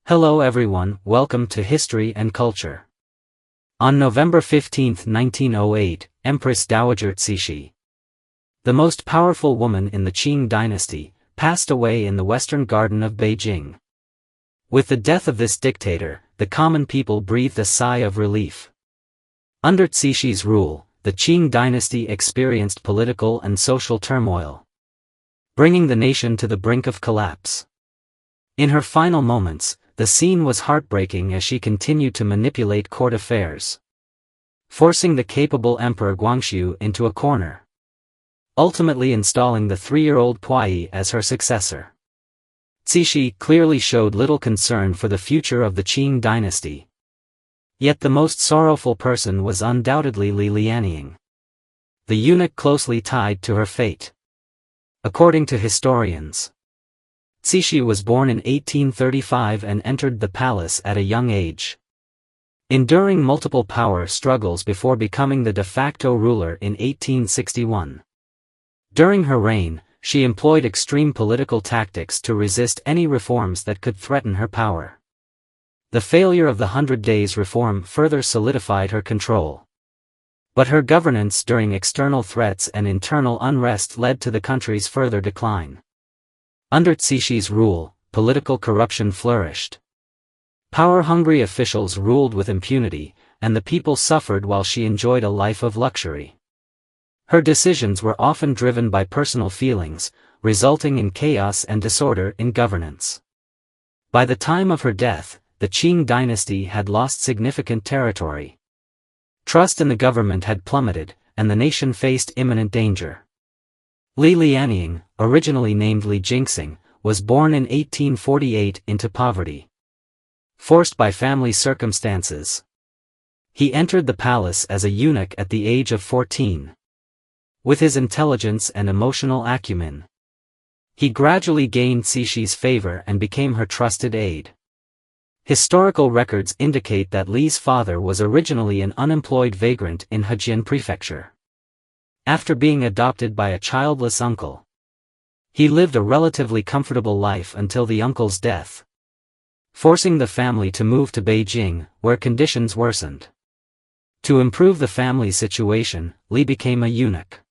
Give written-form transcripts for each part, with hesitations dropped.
Hello everyone, welcome to History and Culture. On November 15, 1908, Empress Dowager Cixi, the most powerful woman in the Qing dynasty, passed away in the Western Garden of Beijing. With the death of this dictator, the common people breathed a sigh of relief. Under Cixi's rule, the Qing dynasty experienced political and social turmoil, bringing the nation to the brink of collapse. In her final moments, the scene was heartbreaking as she continued to manipulate court affairs, forcing the capable Emperor Guangxu into a corner, ultimately installing the 3-year-old Puyi as her successor. Cixi clearly showed little concern for the future of the Qing dynasty. Yet the most sorrowful person was undoubtedly Li Lianying, the eunuch closely tied to her fate. According to historians, Cixi was born in 1835 and entered the palace at a young age, enduring multiple power struggles before becoming the de facto ruler in 1861. During her reign, she employed extreme political tactics to resist any reforms that could threaten her power. The failure of the 100 Days Reform further solidified her control. But her governance during external threats and internal unrest led to the country's further decline. Under Cixi's rule, political corruption flourished. Power-hungry officials ruled with impunity, and the people suffered while she enjoyed a life of luxury. Her decisions were often driven by personal feelings, resulting in chaos and disorder in governance. By the time of her death, the Qing dynasty had lost significant territory. Trust in the government had plummeted, and the nation faced imminent danger. Li Lianying, originally named Li Jingxing, was born in 1848 into poverty, forced by family circumstances. He entered the palace as a eunuch at the age of 14. With his intelligence and emotional acumen, he gradually gained Cixi's favor and became her trusted aide. Historical records indicate that Li's father was originally an unemployed vagrant in Hejian Prefecture. After being adopted by a childless uncle, he lived a relatively comfortable life until the uncle's death, forcing the family to move to Beijing, where conditions worsened. To improve the family situation, Li became a eunuch.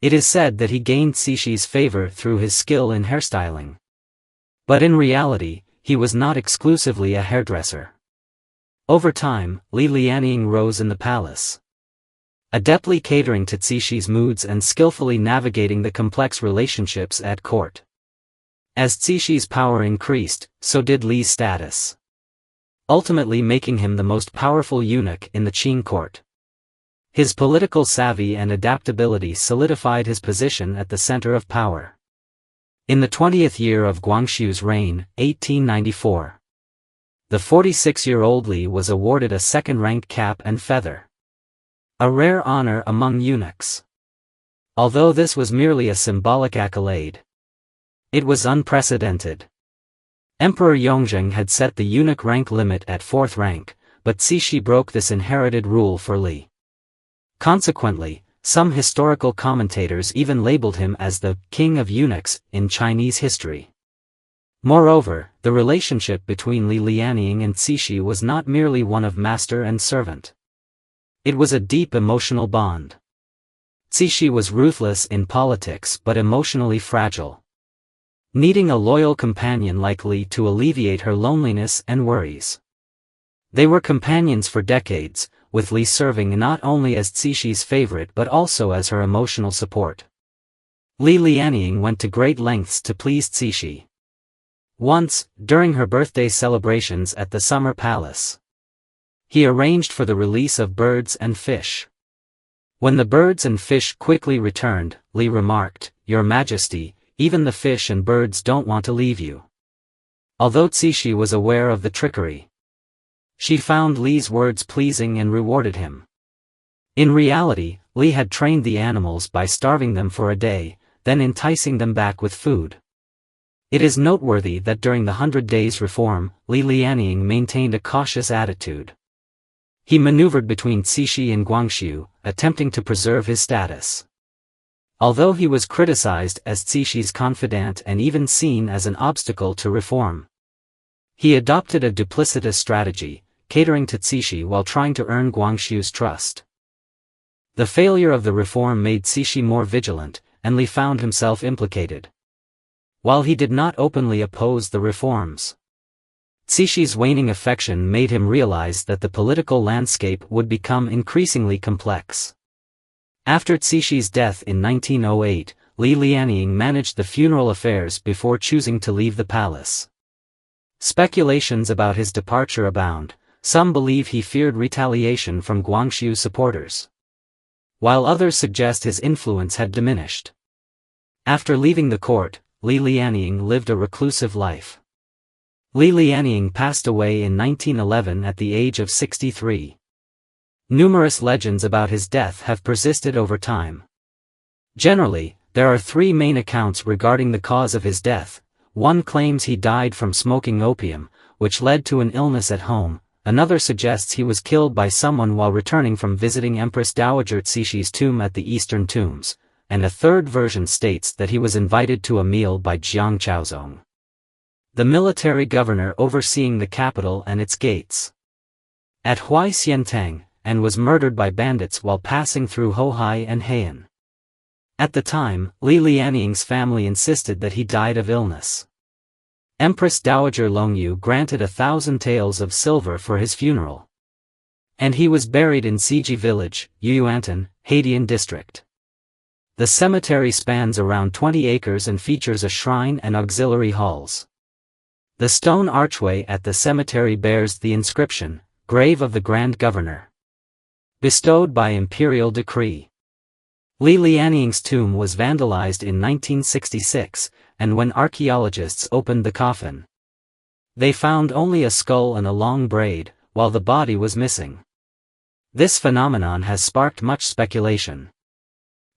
It is said that he gained Cixi's favor through his skill in hairstyling. But in reality, he was not exclusively a hairdresser. Over time, Li Lianying rose in the palace, adeptly catering to Cixi's moods and skillfully navigating the complex relationships at court. As Cixi's power increased, so did Li's status, ultimately making him the most powerful eunuch in the Qing court. His political savvy and adaptability solidified his position at the center of power. In the 20th year of Guangxu's reign, 1894, the 46-year-old Li was awarded a second-ranked cap and feather, a rare honor among eunuchs. Although this was merely a symbolic accolade, it was unprecedented. Emperor Yongzheng had set the eunuch rank limit at 4th rank, but Cixi broke this inherited rule for Li. Consequently, some historical commentators even labeled him as the King of Eunuchs in Chinese history. Moreover, the relationship between Li Lianying and Cixi was not merely one of master and servant. It was a deep emotional bond. Cixi was ruthless in politics but emotionally fragile, needing a loyal companion like Li to alleviate her loneliness and worries. They were companions for decades, with Li serving not only as Cixi's favorite but also as her emotional support. Li Lianying went to great lengths to please Cixi. Once, during her birthday celebrations at the Summer Palace, he arranged for the release of birds and fish. When the birds and fish quickly returned, Li remarked, "Your Majesty, even the fish and birds don't want to leave you." Although Cixi was aware of the trickery, she found Li's words pleasing and rewarded him. In reality, Li had trained the animals by starving them for a day, then enticing them back with food. It is noteworthy that during the 100 Days Reform, Li Lianying maintained a cautious attitude. He maneuvered between Cixi and Guangxu, attempting to preserve his status. Although he was criticized as Cixi's confidant and even seen as an obstacle to reform, He adopted a duplicitous strategy, catering to Cixi while trying to earn Guangxu's trust. The failure of the reform made Cixi more vigilant, and Li found himself implicated. While he did not openly oppose the reforms, Cixi's waning affection made him realize that the political landscape would become increasingly complex. After Cixi's death in 1908, Li Lianying managed the funeral affairs before choosing to leave the palace. Speculations about his departure abound. Some believe he feared retaliation from Guangxu supporters, while others suggest his influence had diminished. After leaving the court, Li Lianying lived a reclusive life. Li Lianying passed away in 1911 at the age of 63. Numerous legends about his death have persisted over time. Generally, there are three main accounts regarding the cause of his death. One claims he died from smoking opium, which led to an illness at home. Another suggests he was killed by someone while returning from visiting Empress Dowager Cixi's tomb at the Eastern Tombs, and a third version states that he was invited to a meal by Jiang Chaozong, the military governor overseeing the capital and its gates, at Huaixiantang, and was murdered by bandits while passing through Hohai and Heian. At the time, Li Lianying's family insisted that he died of illness. Empress Dowager Longyu granted 1,000 taels of silver for his funeral, and he was buried in Siji village, Yuyuantan, Haidian district. The cemetery spans around 20 acres and features a shrine and auxiliary halls. The stone archway at the cemetery bears the inscription, "Grave of the Grand Governor," bestowed by Imperial decree. Li Lianying's tomb was vandalized in 1966, and when archaeologists opened the coffin, they found only a skull and a long braid, while the body was missing. This phenomenon has sparked much speculation.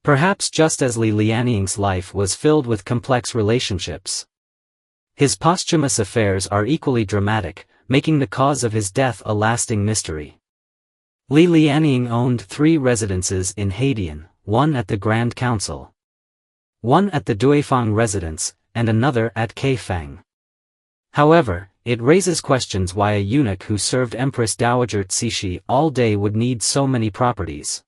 Perhaps just as Li Lianying's life was filled with complex relationships, his posthumous affairs are equally dramatic, making the cause of his death a lasting mystery. Li Lianying owned 3 residences in Haidian, one at the Grand Council, one at the Duifang residence, and another at Kaifang. However, it raises questions why a eunuch who served Empress Dowager Cixi all day would need so many properties.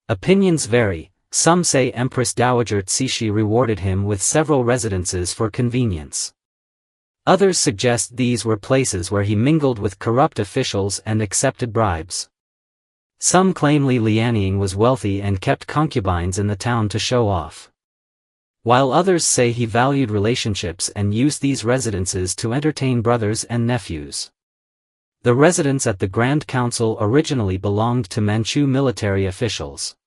Opinions vary. Some say Empress Dowager Cixi rewarded him with several residences for convenience. Others suggest these were places where he mingled with corrupt officials and accepted bribes. Some claim Li Lianying was wealthy and kept concubines in the town to show off, while others say he valued relationships and used these residences to entertain brothers and nephews. The residence at the Grand Council originally belonged to Manchu military officials.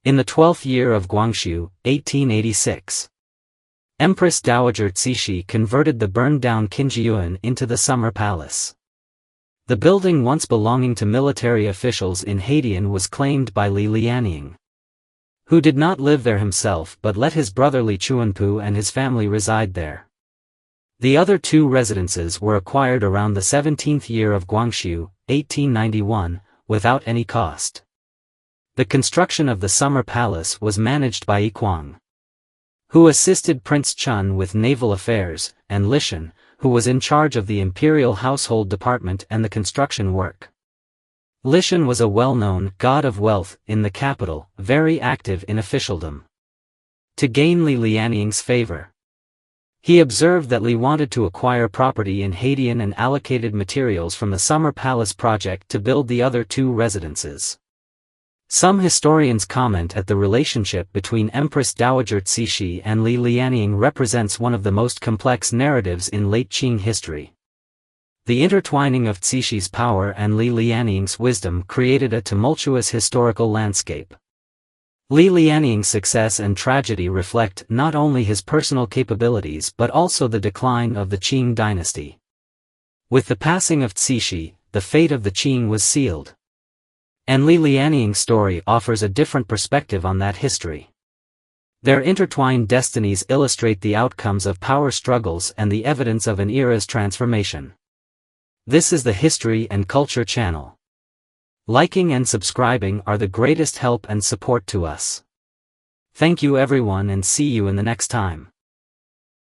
In the 12th year of Guangxu, 1886, Empress Dowager Cixi converted the burned-down Qinjiuan into the Summer Palace. The building once belonging to military officials in Haidian was claimed by Li Lianying, who did not live there himself but let his brother Li Chuanpu and his family reside there. The other 2 residences were acquired around the 17th year of Guangxu, 1891, without any cost. The construction of the Summer Palace was managed by Yiquang, who assisted Prince Chun with naval affairs, and Lishan, who was in charge of the Imperial household department and the construction work. Lishan was a well-known god of wealth in the capital, very active in officialdom. To gain Li Lianying's favor, he observed that Li wanted to acquire property in Haidian and allocated materials from the Summer Palace project to build the other 2 residences. Some historians comment at the relationship between Empress Dowager Cixi and Li Lianying represents one of the most complex narratives in late Qing history. The intertwining of Cixi's power and Li Lianying's wisdom created a tumultuous historical landscape. Li Lianying's success and tragedy reflect not only his personal capabilities but also the decline of the Qing dynasty. With the passing of Cixi, the fate of the Qing was sealed. And Li Lianying's story offers a different perspective on that history. Their intertwined destinies illustrate the outcomes of power struggles and the evidence of an era's transformation. This is the History and Culture channel. Liking and subscribing are the greatest help and support to us. Thank you everyone and see you in the next time.